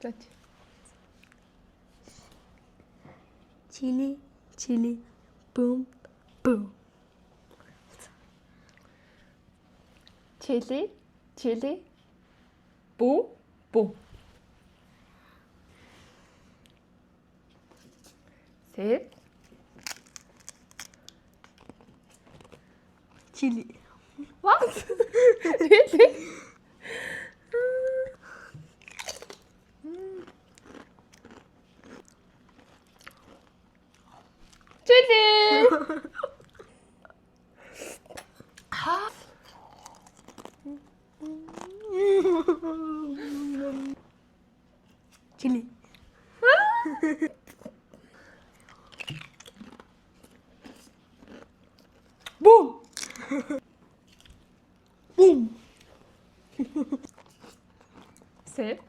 Kijk. Chili, chili, boom, boom. Chili, chili, boom, boom. 셋, Chili. what? really? chili. Chili. boom. Boom. 셋,